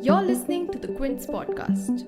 You're listening to the Quint's podcast.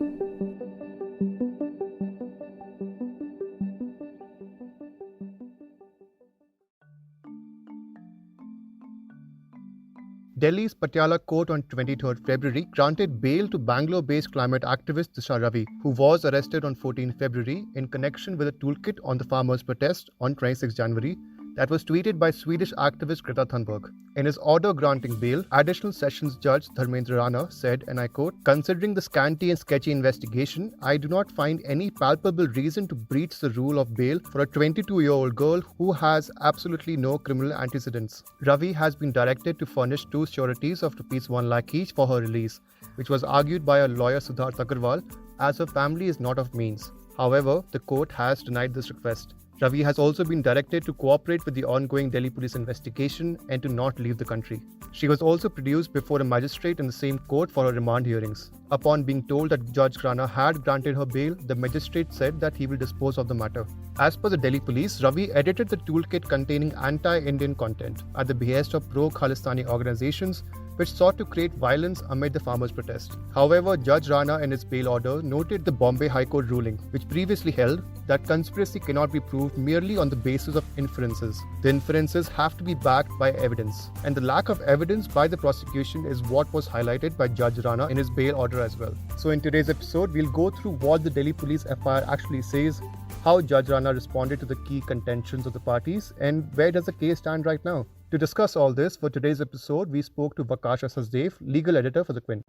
Delhi's Patiala Court on 23rd February granted bail to Bangalore-based climate activist Disha Ravi, who was arrested on 14 February in connection with a toolkit on the farmers' protest on 26 January that was tweeted by Swedish activist Greta Thunberg. In his order granting bail, additional Sessions Judge Dharmender Rana said, and I quote, "Considering the scanty and sketchy investigation, I do not find any palpable reason to breach the rule of bail for a 22-year-old girl who has absolutely no criminal antecedents." Ravi has been directed to furnish 2 sureties of ₹1 lakh each for her release, which was argued by her lawyer Siddharth Agarwal, as her family is not of means. However, the court has denied this request. Ravi has also been directed to cooperate with the ongoing Delhi police investigation and to not leave the country. She was also produced before a magistrate in the same court for her remand hearings. Upon being told that Judge Rana had granted her bail, the magistrate said that he will dispose of the matter. As per the Delhi police, Ravi edited the toolkit containing anti-Indian content at the behest of pro-Khalistani organizations which sought to create violence amid the farmers' protest. However, Judge Rana in his bail order noted the Bombay High Court ruling, which previously held that conspiracy cannot be proved merely on the basis of inferences. The inferences have to be backed by evidence, and the lack of evidence by the prosecution is what was highlighted by Judge Rana in his bail order as well. So in today's episode, we'll go through what the Delhi Police FIR actually says, how Judge Rana responded to the key contentions of the parties, and where does the case stand right now. To discuss all this, for today's episode, we spoke to Vakasha Sachdev, legal editor for the Quint.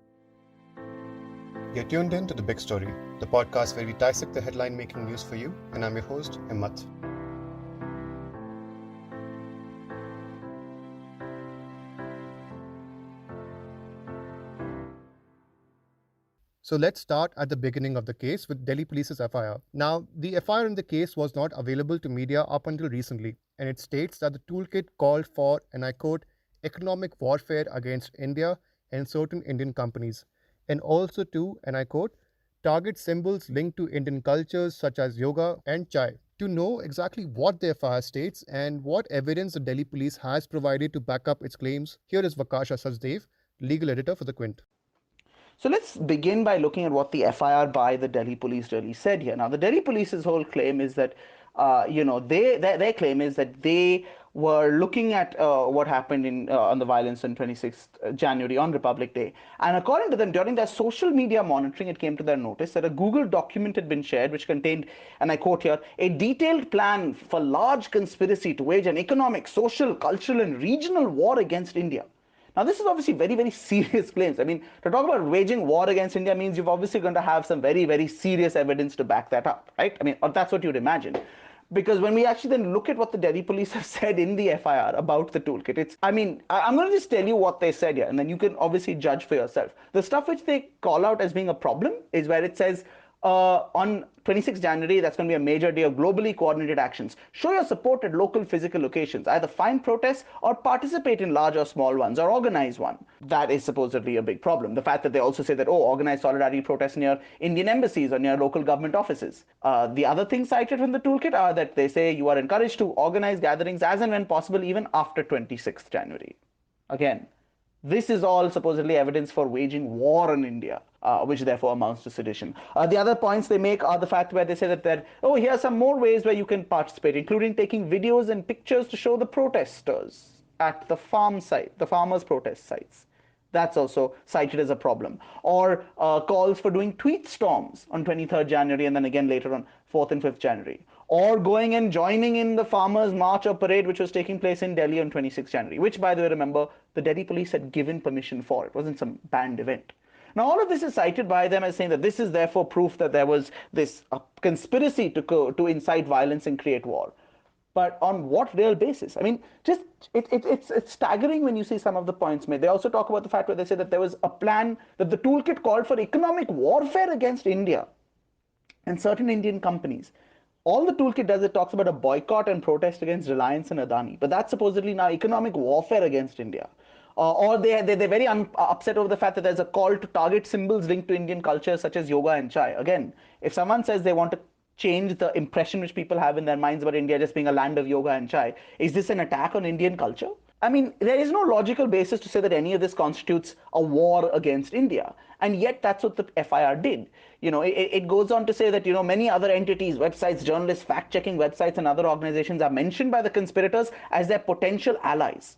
You're tuned in to The Big Story, the podcast where we dissect the headline-making news for you, and I'm your host, Himmat. So let's start at the beginning of the case with Delhi Police's FIR. Now, the FIR in the case was not available to media up until recently, and it states that the toolkit called for, and I quote, economic warfare against India and certain Indian companies, and also to, and I quote, target symbols linked to Indian cultures such as yoga and chai. To know exactly what the FIR states and what evidence the Delhi Police has provided to back up its claims, here is Vakasha Sachdev, legal editor for the Quint. So let's begin by looking at what the FIR by the Delhi police really said here. Now, the Delhi police's whole claim is that, their claim is that they were looking at what happened on the violence on 26th January on Republic Day. And according to them, during their social media monitoring, it came to their notice that a Google document had been shared which contained, and I quote here, a detailed plan for large conspiracy to wage an economic, social, cultural, and regional war against India. Now, this is obviously very, very serious claims. I mean, to talk about waging war against India means you've obviously going to have some very, very serious evidence to back that up, right? I mean, or that's what you'd imagine. Because when we actually then look at what the Delhi police have said in the FIR about the toolkit, I'm going to just tell you what they said here, and then you can obviously judge for yourself. The stuff which they call out as being a problem is where it says, on 26 January, that's going to be a major day of globally coordinated actions. Show your support at local physical locations. Either find protests or participate in large or small ones or organize one. That is supposedly a big problem. The fact that they also say that, organize solidarity protests near Indian embassies or near local government offices. The other things cited from the toolkit are that they say you are encouraged to organize gatherings as and when possible, even after 26th January. Again, this is all supposedly evidence for waging war on India, which therefore amounts to sedition. The other points they make are the fact where they say that here are some more ways where you can participate, including taking videos and pictures to show the protesters at the farm site, the farmers' protest sites. That's also cited as a problem. Or calls for doing tweet storms on 23rd January and then again later on 4th and 5th January. Or going and joining in the farmers' march or parade which was taking place in Delhi on 26th January, which, by the way, remember, the Delhi police had given permission for. It wasn't some banned event. Now, all of this is cited by them as saying that this is therefore proof that there was this conspiracy to incite violence and create war. But on what real basis? I mean, it's staggering when you see some of the points made. They also talk about the fact where they say that there was a plan, that the toolkit called for economic warfare against India and certain Indian companies. All the toolkit does, it talks about a boycott and protest against Reliance and Adani. But that's supposedly now economic warfare against India. Or they're very upset over the fact that there's a call to target symbols linked to Indian culture such as yoga and chai. Again, if someone says they want to change the impression which people have in their minds about India just being a land of yoga and chai, is this an attack on Indian culture? I mean, there is no logical basis to say that any of this constitutes a war against India. And yet, that's what the FIR did. It goes on to say that, many other entities, websites, journalists, fact checking websites, and other organizations are mentioned by the conspirators as their potential allies.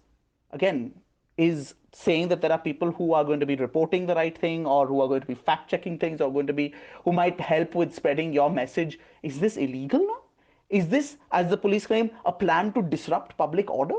Again, is saying that there are people who are going to be reporting the right thing, or who are going to be fact checking things, or who might help with spreading your message. Is this illegal now? Is this, as the police claim, a plan to disrupt public order?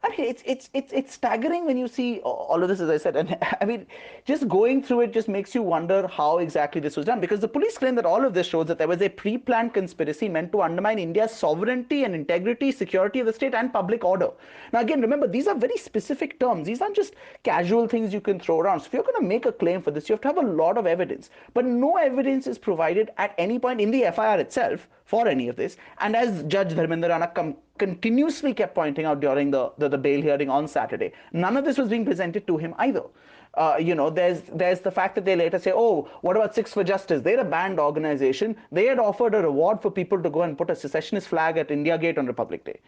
I mean, it's staggering when you see all of this, as I said. And I mean, just going through it just makes you wonder how exactly this was done. Because the police claim that all of this shows that there was a pre-planned conspiracy meant to undermine India's sovereignty and integrity, security of the state, and public order. Now, again, remember, these are very specific terms. These aren't just casual things you can throw around. So if you're going to make a claim for this, you have to have a lot of evidence. But no evidence is provided at any point in the FIR itself for any of this. And as Judge Dharmender Rana continuously kept pointing out during the bail hearing on Saturday, none of this was being presented to him either. There's the fact that they later say, oh, what about Six for Justice? They're a banned organization. They had offered a reward for people to go and put a secessionist flag at India Gate on Republic Day.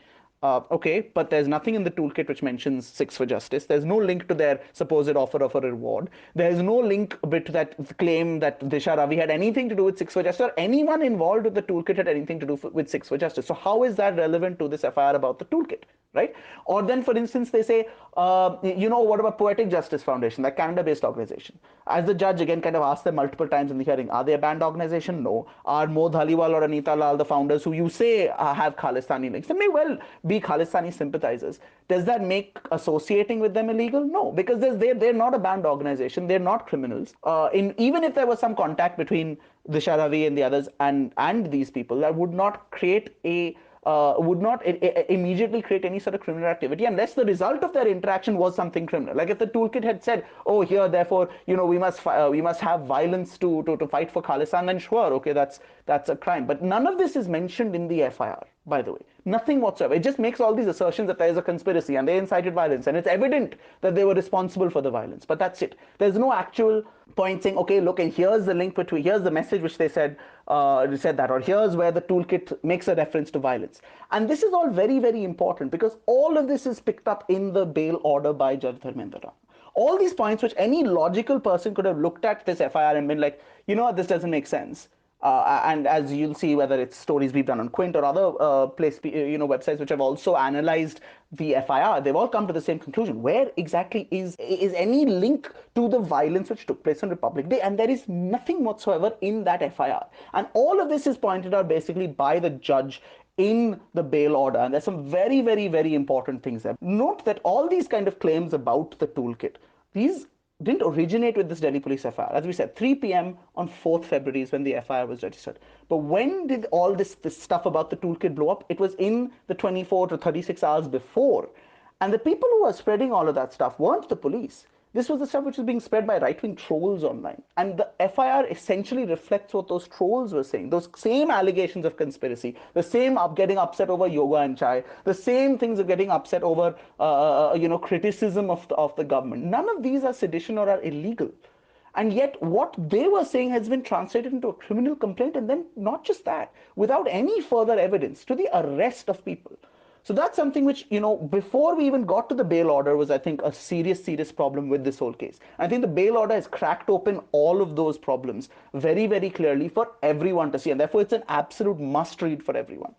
Okay, but there's nothing in the toolkit which mentions Six for Justice. There's no link to their supposed offer of a reward. There's no link to that claim that Disha Ravi had anything to do with Six for Justice, or anyone involved with the toolkit had anything to do with Six for Justice. So how is that relevant to this FIR about the toolkit, right? Or then, for instance, they say, what about Poetic Justice Foundation, that Canada-based organization? As the judge again kind of asked them multiple times in the hearing, are they a banned organization? No. Are Mo Dhaliwal or Anita Lal, the founders who you say have Khalistani links? They may well be Khalistani sympathizers. Does that make associating with them illegal? No, because they're not a banned organization. They're not criminals. Even if there was some contact between Disha Ravi and the others and these people, that would not create immediately create any sort of criminal activity unless the result of their interaction was something criminal. Like if the toolkit had said, oh, here, therefore, we must have violence to fight for Khalistan, then sure, okay, that's a crime. But none of this is mentioned in the FIR, by the way. Nothing whatsoever. It just makes all these assertions that there is a conspiracy and they incited violence, and it's evident that they were responsible for the violence. But that's it. There's no actual point saying, okay, look, and here's the link between, here's the message which they said that, or here's where the toolkit makes a reference to violence. And this is all very, very important because all of this is picked up in the bail order by Judge Dharmender Rana. All these points which any logical person could have looked at this FIR and been like, you know what, this doesn't make sense. And as you'll see, whether it's stories we've done on Quint or other websites which have also analyzed the FIR, they've all come to the same conclusion. Where exactly is any link to the violence which took place on Republic Day? And there is nothing whatsoever in that FIR. And all of this is pointed out basically by the judge in the bail order. And there's some very, very, very important things there. Note that all these kind of claims about the toolkit, these didn't originate with this Delhi police FIR. As we said, 3 p.m. on 4th February is when the FIR was registered. But when did all this stuff about the toolkit blow up? It was in the 24 to 36 hours before. And the people who were spreading all of that stuff weren't the police. This was the stuff which was being spread by right-wing trolls online. And the FIR essentially reflects what those trolls were saying. Those same allegations of conspiracy, the same getting upset over yoga and chai, the same things of getting upset over, criticism of the government. None of these are sedition or are illegal. And yet what they were saying has been translated into a criminal complaint, and then not just that, without any further evidence, to the arrest of people. So that's something which, before we even got to the bail order was, I think, a serious, serious problem with this whole case. I think the bail order has cracked open all of those problems very, very clearly for everyone to see. And therefore, it's an absolute must read for everyone.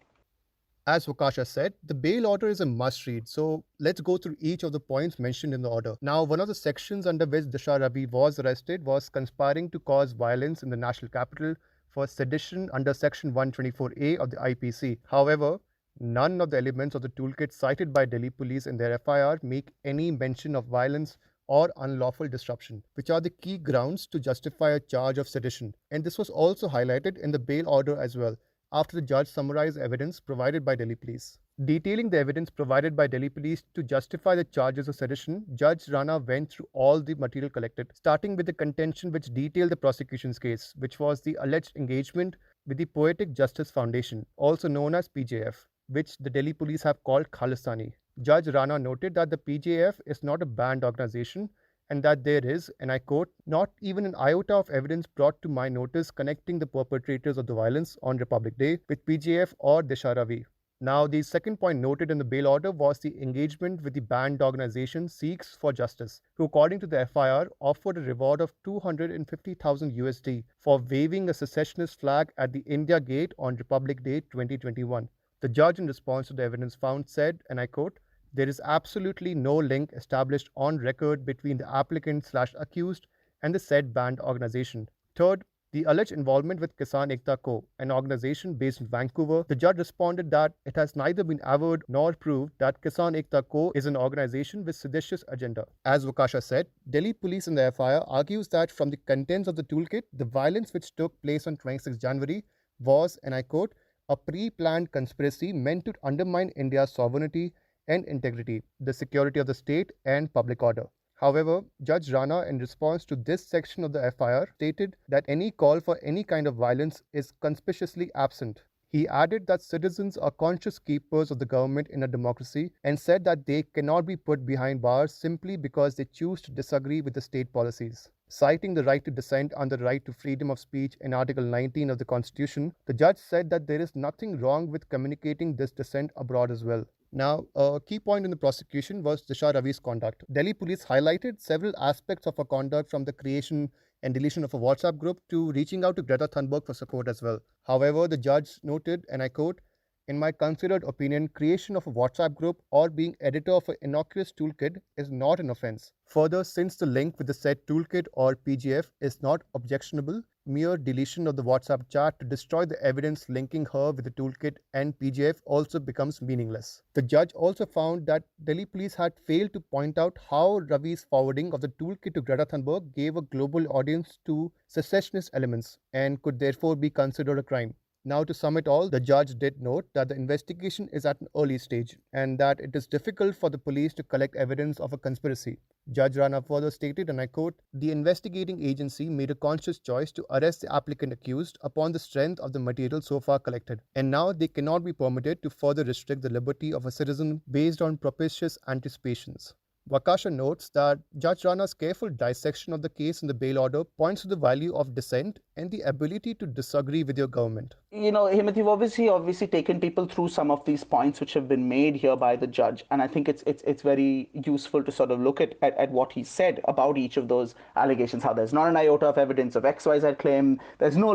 As Vakasha said, the bail order is a must read. So let's go through each of the points mentioned in the order. Now, one of the sections under which Disha Ravi was arrested was conspiring to cause violence in the national capital for sedition under section 124A of the IPC. However, none of the elements of the toolkit cited by Delhi police in their FIR make any mention of violence or unlawful disruption, which are the key grounds to justify a charge of sedition. And this was also highlighted in the bail order as well, after the judge summarized evidence provided by Delhi police. Detailing the evidence provided by Delhi police to justify the charges of sedition, Judge Rana went through all the material collected, starting with the contention which detailed the prosecution's case, which was the alleged engagement with the Poetic Justice Foundation, also known as PJF, which the Delhi police have called Khalistani. Judge Rana noted that the PJF is not a banned organization and that there is, and I quote, not even an iota of evidence brought to my notice connecting the perpetrators of the violence on Republic Day with PJF or Disha Ravi. Now, the second point noted in the bail order was the engagement with the banned organization Sikhs for Justice, who, according to the FIR, offered a reward of 250,000 USD for waving a secessionist flag at the India Gate on Republic Day 2021. The judge, in response to the evidence found, said, and I quote, "There is absolutely no link established on record between the applicant/accused and the said banned organization." Third, the alleged involvement with Kisan Ekta Co., an organization based in Vancouver, the judge responded that it has neither been averred nor proved that Kisan Ekta Co. is an organization with seditious agenda. As Vakasha said, Delhi police in the FIR argues that from the contents of the toolkit, the violence which took place on 26 January was, and I quote, "a pre-planned conspiracy meant to undermine India's sovereignty and integrity, the security of the state and public order." However, Judge Rana, in response to this section of the FIR, stated that any call for any kind of violence is conspicuously absent. He added that citizens are conscious keepers of the government in a democracy and said that they cannot be put behind bars simply because they choose to disagree with the state policies. Citing the right to dissent under the right to freedom of speech in Article 19 of the Constitution, the judge said that there is nothing wrong with communicating this dissent abroad as well. Now, a key point in the prosecution was Disha Ravi's conduct. Delhi police highlighted several aspects of her conduct, from the creation and deletion of a WhatsApp group to reaching out to Greta Thunberg for support as well. However, the judge noted, and I quote, "In my considered opinion, creation of a WhatsApp group or being editor of an innocuous toolkit is not an offense. Further, since the link with the said toolkit or PGF is not objectionable, mere deletion of the WhatsApp chat to destroy the evidence linking her with the toolkit and PGF also becomes meaningless." The judge also found that Delhi police had failed to point out how Ravi's forwarding of the toolkit to Greta Thunberg gave a global audience to secessionist elements and could therefore be considered a crime. Now, to sum it all, the judge did note that the investigation is at an early stage and that it is difficult for the police to collect evidence of a conspiracy. Judge Rana further stated, and I quote, "The investigating agency made a conscious choice to arrest the applicant accused upon the strength of the material so far collected, and now they cannot be permitted to further restrict the liberty of a citizen based on propitious anticipations." Vakasha notes that Judge Rana's careful dissection of the case in the bail order points to the value of dissent and the ability to disagree with your government. Hemant, you've obviously taken people through some of these points which have been made here by the judge, and I think it's very useful to sort of look at what he said about each of those allegations. How there's not an iota of evidence of XYZ claim, there's no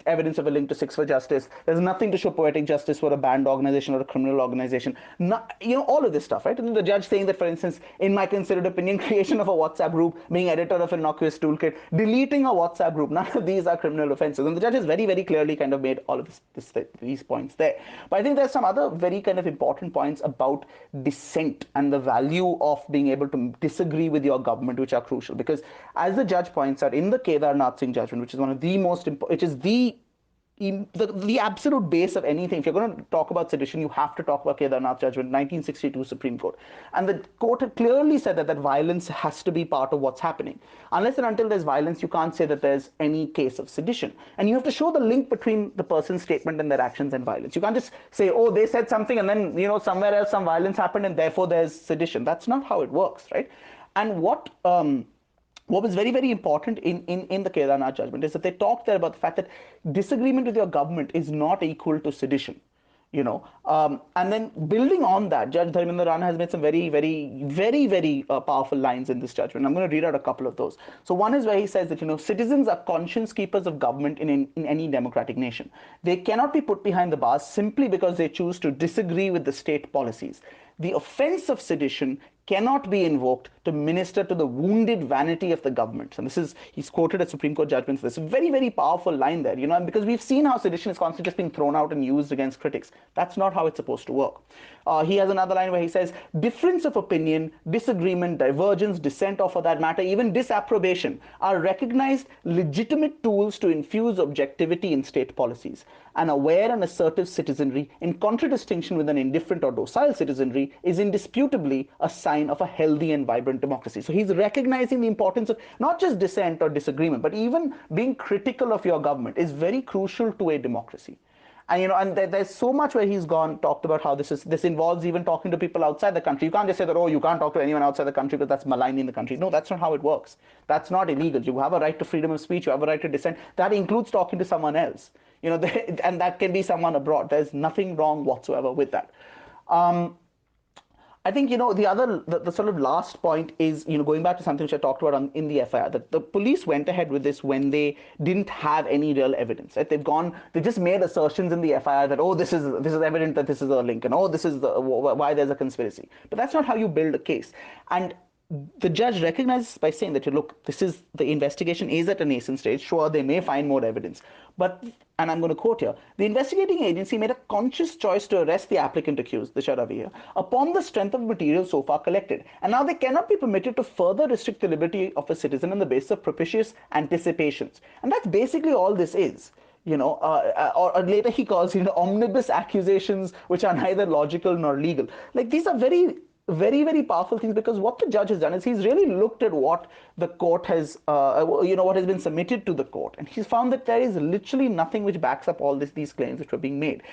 evidence of a link to Six for Justice, there's nothing to show poetic justice for a banned organization or a criminal organization. All of this stuff, right? And the judge saying that, for instance, in my considered opinion, creation of a WhatsApp group, being editor of an innocuous toolkit, deleting a WhatsApp group, none of these are criminal offenses. And the judge has very, very clearly kind of made all of these points there. But I think there's some other very kind of important points about dissent and the value of being able to disagree with your government, which are crucial. Because as the judge points out in the Kedarnath Singh judgment, which is one of the most important, which is the absolute base of anything. If you're going to talk about sedition, you have to talk about Kedarnath judgment, 1962 Supreme Court. And the court had clearly said that violence has to be part of what's happening. Unless and until there's violence, you can't say that there's any case of sedition. And you have to show the link between the person's statement and their actions and violence. You can't just say, oh, they said something and then, somewhere else some violence happened and therefore there's sedition. That's not how it works, right? And what was very, very important in the Kedarnath judgment is that they talked there about the fact that disagreement with your government is not equal to sedition. And then building on that, Judge Dharmender Rana has made some very, very, very, very powerful lines in this judgment. I'm going to read out a couple of those. So one is where he says that, citizens are conscience keepers of government in any democratic nation. They cannot be put behind the bars simply because they choose to disagree with the state policies. The offense of sedition cannot be invoked to minister to the wounded vanity of the government. And he's quoted a Supreme Court judgment for this. A very, very powerful line there, and because we've seen how sedition is constantly just being thrown out and used against critics. That's not how it's supposed to work. He has another line where he says, difference of opinion, disagreement, divergence, dissent, or for that matter, even disapprobation are recognized legitimate tools to infuse objectivity in state policies. An aware and assertive citizenry, in contradistinction with an indifferent or docile citizenry, is indisputably a sign of a healthy and vibrant democracy. So he's recognizing the importance of not just dissent or disagreement, but even being critical of your government is very crucial to a democracy. And there's so much where he's talked about how this involves even talking to people outside the country. You can't just say that, oh, you can't talk to anyone outside the country because that's maligning the country. No, that's not how it works. That's not illegal. You have a right to freedom of speech. You have a right to dissent. That includes talking to someone else. And that can be someone abroad. There's nothing wrong whatsoever with that. I think, the sort of last point is, going back to something which I talked about in the FIR, that the police went ahead with this when they didn't have any real evidence. Right? They just made assertions in the FIR that, oh, this is evident that this is a link, and oh, this is why there's a conspiracy. But that's not how you build a case. And the judge recognizes by saying that, look, the investigation is at a nascent stage. Sure, they may find more evidence, but, and I'm going to quote here, the investigating agency made a conscious choice to arrest the applicant accused, Disha Ravi, upon the strength of material so far collected. And now they cannot be permitted to further restrict the liberty of a citizen on the basis of propitious anticipations. And that's basically all this is. Or later he calls, omnibus accusations which are neither logical nor legal. Like, these are very, very powerful things, because what the judge has done is he's really looked at what the court has, what has been submitted to the court, and he's found that there is literally nothing which backs up all these claims which were being made.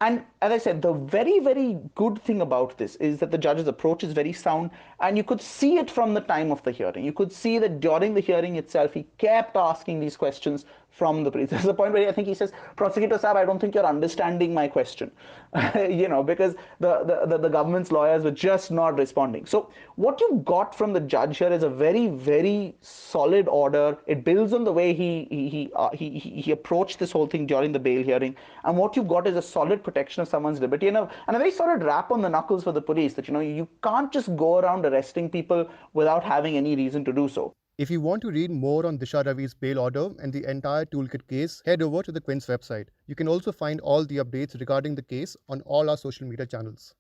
And as I said, the very, very good thing about this is that the judge's approach is very sound, and you could see it from the time of the hearing. You could see that during the hearing itself, he kept asking these questions from the police. There's a point where I think he says, "Prosecutor Saab, I don't think you're understanding my question," because the government's lawyers were just not responding. So what you got from the judge here is a very, very solid order. It builds on the way he approached this whole thing during the bail hearing, and what you've got is a solid protection of someone's liberty, and a very solid rap on the knuckles for the police that you can't just go around arresting people without having any reason to do so. If you want to read more on Disha Ravi's bail order and the entire Toolkit case, head over to the Quint's website. You can also find all the updates regarding the case on all our social media channels.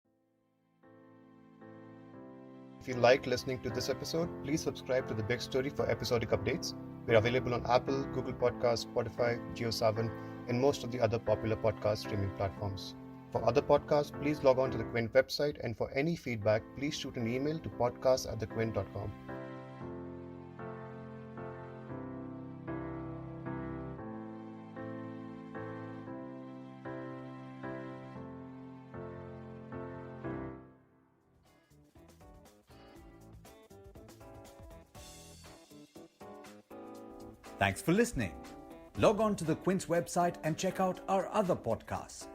If you liked listening to this episode, please subscribe to The Big Story for episodic updates. We're available on Apple, Google Podcasts, Spotify, JioSaavn, and most of the other popular podcast streaming platforms. For other podcasts, please log on to the Quint website, and for any feedback, please shoot an email to podcast@thequint.com. Thanks for listening. Log on to the Quint's website and check out our other podcasts.